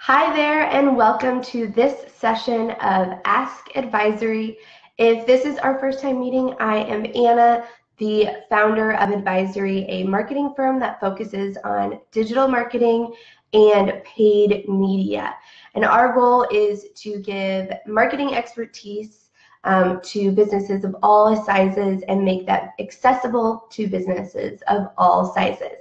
Hi there, and welcome to this session of Ask Advisory. If this is our first time meeting, I am Anna, the founder of Advisory, a marketing firm that focuses on digital marketing and paid media. And our goal is to give marketing expertise to businesses of all sizes and make that accessible to businesses of all sizes.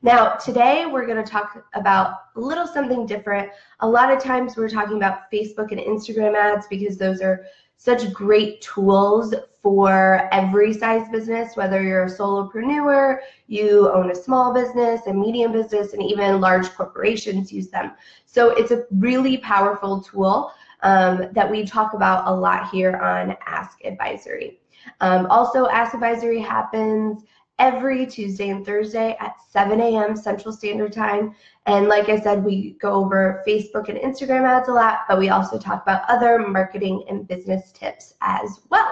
Now, today we're going to talk about a little something different. A lot of times we're talking about Facebook and Instagram ads because those are such great tools for every size business, whether you're a solopreneur, you own a small business, a medium business, and even large corporations use them. So it's a really powerful tool that we talk about a lot here on Ask Advisory. Also, Ask Advisory happens every Tuesday and Thursday at 7 a.m. Central Standard Time. And like I said, we go over Facebook and Instagram ads a lot, but we also talk about other marketing and business tips as well.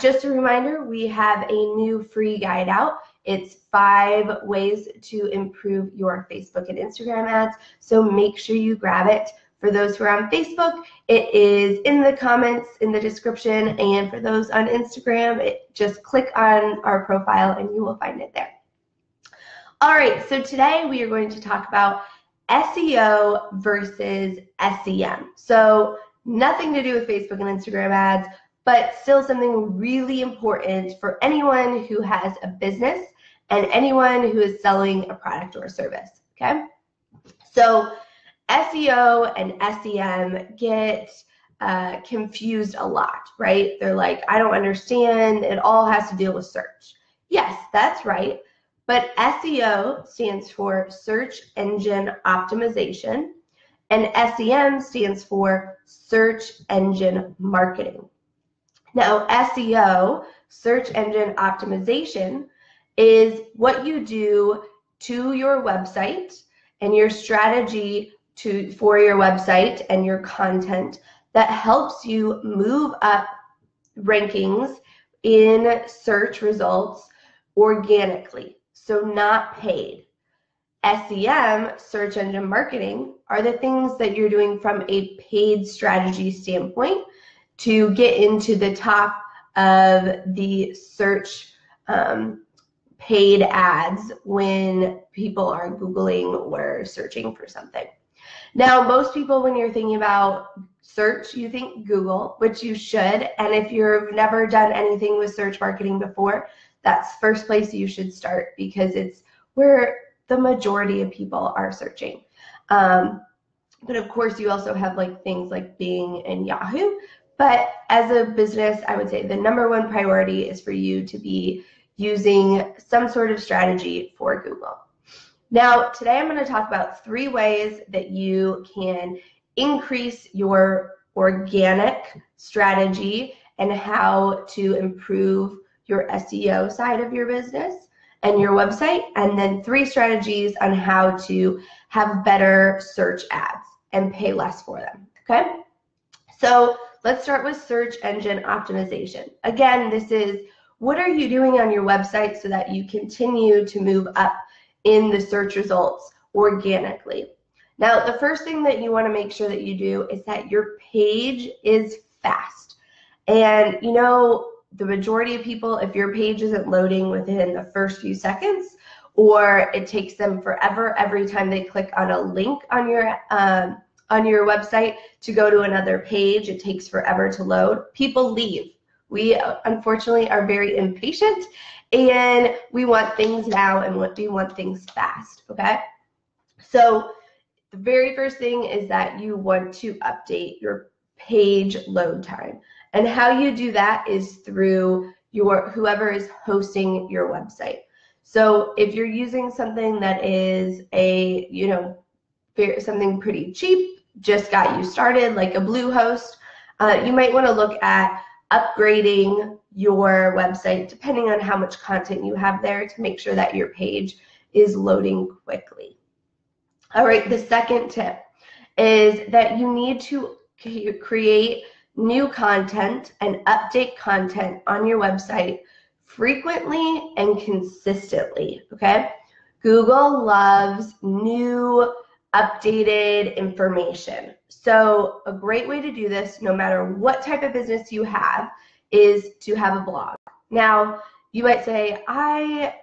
Just a reminder, we have a new free guide out. It's 5 ways to improve your Facebook and Instagram ads. So make sure you grab it. For those who are on Facebook, it is in the comments in the description, and for those on Instagram, just click on our profile and you will find it there. All right, so today we are going to talk about SEO versus SEM. So nothing to do with Facebook and Instagram ads, but still something really important for anyone who has a business and anyone who is selling a product or service, okay? So SEO and SEM get confused a lot, right? They're like, I don't understand, it all has to deal with search. Yes, that's right, but SEO stands for Search Engine Optimization, and SEM stands for Search Engine Marketing. Now, SEO, Search Engine Optimization, is what you do to your website and your strategy for your website and your content that helps you move up rankings in search results organically, so not paid. SEM, search engine marketing, are the things that you're doing from a paid strategy standpoint to get into the top of the search paid ads when people are Googling or searching for something. Now, most people, when you're thinking about search, you think Google, which you should. And if you've never done anything with search marketing before, that's the first place you should start because it's where the majority of people are searching. But of course, you also have like things like Bing and Yahoo. But as a business, I would say the #1 priority is for you to be using some sort of strategy for Google. Now, today I'm going to talk about 3 ways that you can increase your organic strategy and how to improve your SEO side of your business and your website, and then 3 strategies on how to have better search ads and pay less for them, okay? So let's start with search engine optimization. Again, this is what are you doing on your website so that you continue to move up in the search results organically. Now, the first thing that you want to make sure that you do is that your page is fast. And you know, the majority of people, if your page isn't loading within the first few seconds, or it takes them forever every time they click on a link on your website to go to another page, it takes forever to load, people leave. We unfortunately are very impatient and we want things now and we want things fast, okay? So the very first thing is that you want to update your page load time. And how you do that is through whoever is hosting your website. So if you're using something that is something pretty cheap, just got you started, like a Bluehost, you might want to look at upgrading your website depending on how much content you have there to make sure that your page is loading quickly. All right, the second tip is that you need to create new content and update content on your website frequently and consistently, okay? Google loves new updated information. So a great way to do this, no matter what type of business you have, is to have a blog. Now, you might say, I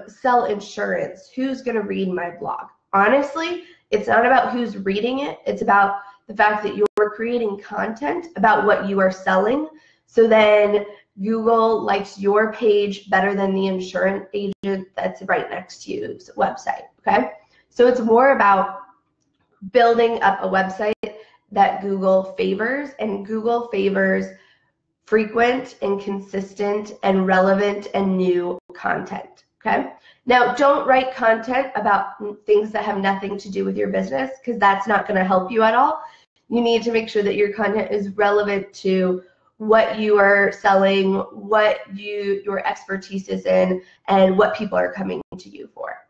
sell insurance. Who's going to read my blog? Honestly, it's not about who's reading it. It's about the fact that you're creating content about what you are selling. So then Google likes your page better than the insurance agent that's right next to you's website, okay? So it's more about building up a website that Google favors, and Google favors frequent and consistent and relevant and new content, okay? Now, don't write content about things that have nothing to do with your business, because that's not going to help you at all. You need to make sure that your content is relevant to what you are selling, what your expertise is in, and what people are coming to you for.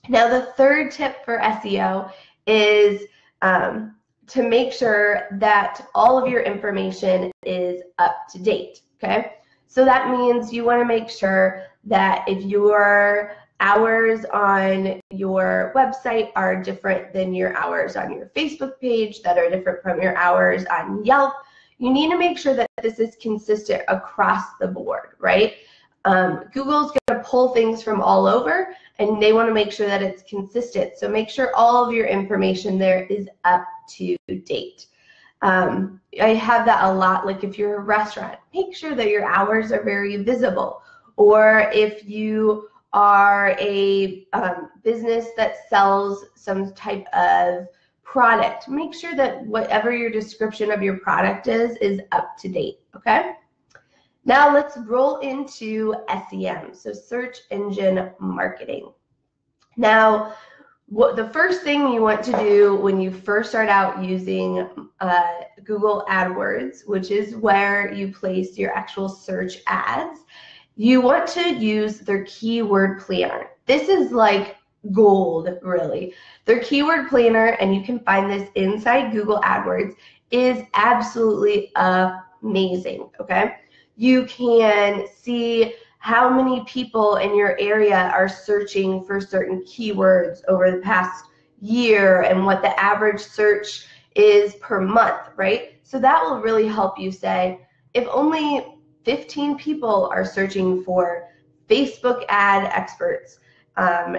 Now, the third tip for SEO is to make sure that all of your information is up to date, okay? So that means you want to make sure that if your hours on your website are different than your hours on your Facebook page, that are different from your hours on Yelp, you need to make sure that this is consistent across the board, right? Google's going to pull things from all over, and they want to make sure that it's consistent. So make sure all of your information there is up to date. I have that a lot, like if you're a restaurant, make sure that your hours are very visible. Or if you are a business that sells some type of product, make sure that whatever your description of your product is up to date, okay? Now let's roll into SEM, so search engine marketing. Now, the first thing you want to do when you first start out using Google AdWords, which is where you place your actual search ads, you want to use their keyword planner. This is like gold, really. Their keyword planner, and you can find this inside Google AdWords, is absolutely amazing, okay? You can see how many people in your area are searching for certain keywords over the past year and what the average search is per month, right? So that will really help you say, if only 15 people are searching for Facebook ad experts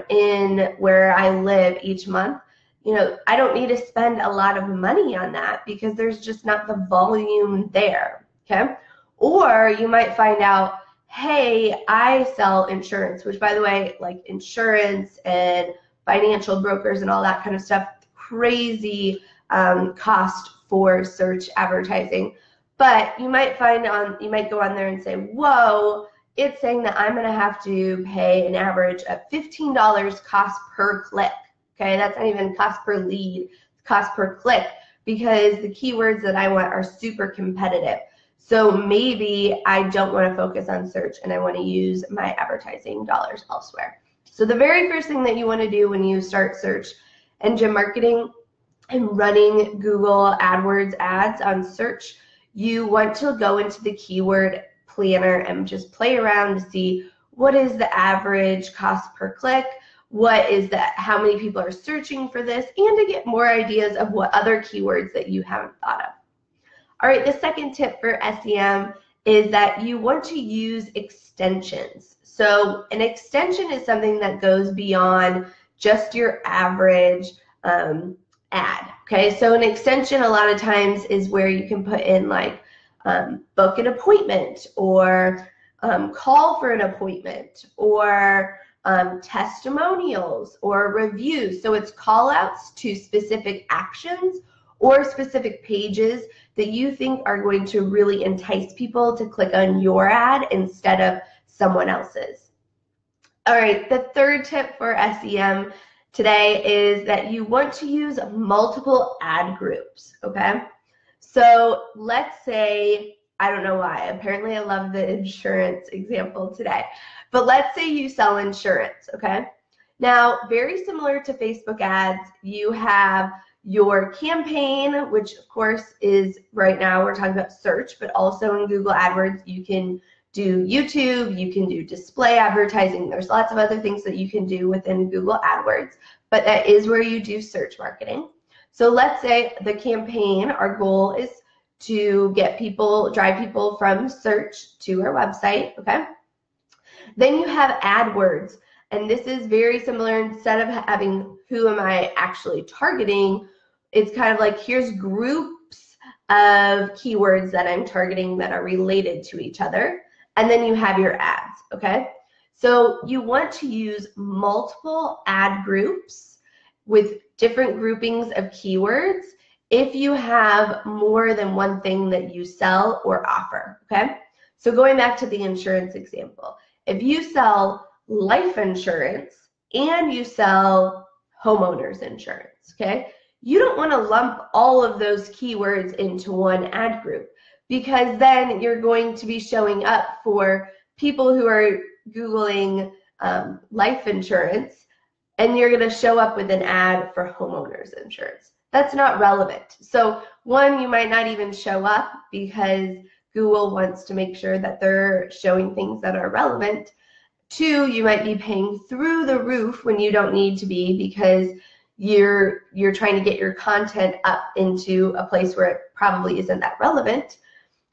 in where I live each month, you know, I don't need to spend a lot of money on that because there's just not the volume there, okay? Or you might find out, hey, I sell insurance, which, by the way, like insurance and financial brokers and all that kind of stuff, crazy cost for search advertising. But you might you might go on there and say, whoa, it's saying that I'm going to have to pay an average of $15 cost per click. Okay, that's not even cost per lead, cost per click, because the keywords that I want are super competitive. So maybe I don't want to focus on search and I want to use my advertising dollars elsewhere. So the very first thing that you want to do when you start search engine marketing and running Google AdWords ads on search, you want to go into the keyword planner and just play around to see what is the average cost per click, what is how many people are searching for this, and to get more ideas of what other keywords that you haven't thought of. All right, the second tip for SEM is that you want to use extensions. So an extension is something that goes beyond just your average ad, okay? So an extension a lot of times is where you can put in like book an appointment, or call for an appointment, or testimonials or reviews. So it's call outs to specific actions or specific pages that you think are going to really entice people to click on your ad instead of someone else's. All right, the third tip for SEM today is that you want to use multiple ad groups, okay? So let's say, I don't know why, apparently I love the insurance example today, but let's say you sell insurance, okay? Now, very similar to Facebook ads, you have your campaign, which of course is right now we're talking about search, but also in Google AdWords you can do YouTube, you can do display advertising. There's lots of other things that you can do within Google AdWords, but that is where you do search marketing. So let's say the campaign, our goal is to get people, drive people from search to our website, okay? Then you have AdWords, and this is very similar. Instead of having who am I actually targeting, it's kind of like here's groups of keywords that I'm targeting that are related to each other, and then you have your ads, okay? So you want to use multiple ad groups with different groupings of keywords if you have more than one thing that you sell or offer, okay? So going back to the insurance example, if you sell life insurance and you sell homeowners insurance, okay, you don't want to lump all of those keywords into one ad group, because then you're going to be showing up for people who are Googling life insurance, and you're going to show up with an ad for homeowners insurance. That's not relevant. So one, you might not even show up because Google wants to make sure that they're showing things that are relevant. Two, you might be paying through the roof when you don't need to be because you're trying to get your content up into a place where it probably isn't that relevant.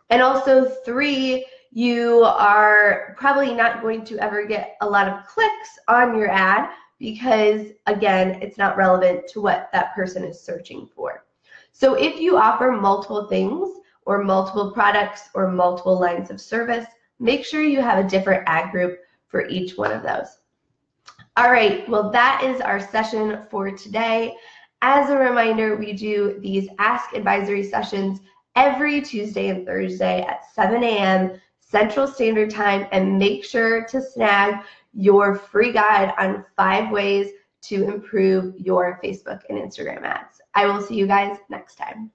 And also three, you are probably not going to ever get a lot of clicks on your ad because, again, it's not relevant to what that person is searching for. So if you offer multiple things or multiple products or multiple lines of service, make sure you have a different ad group for each one of those. All right, well, that is our session for today. As a reminder, we do these Ask Advisory sessions every Tuesday and Thursday at 7 a.m. Central Standard Time, and make sure to snag your free guide on 5 ways to improve your Facebook and Instagram ads. I will see you guys next time.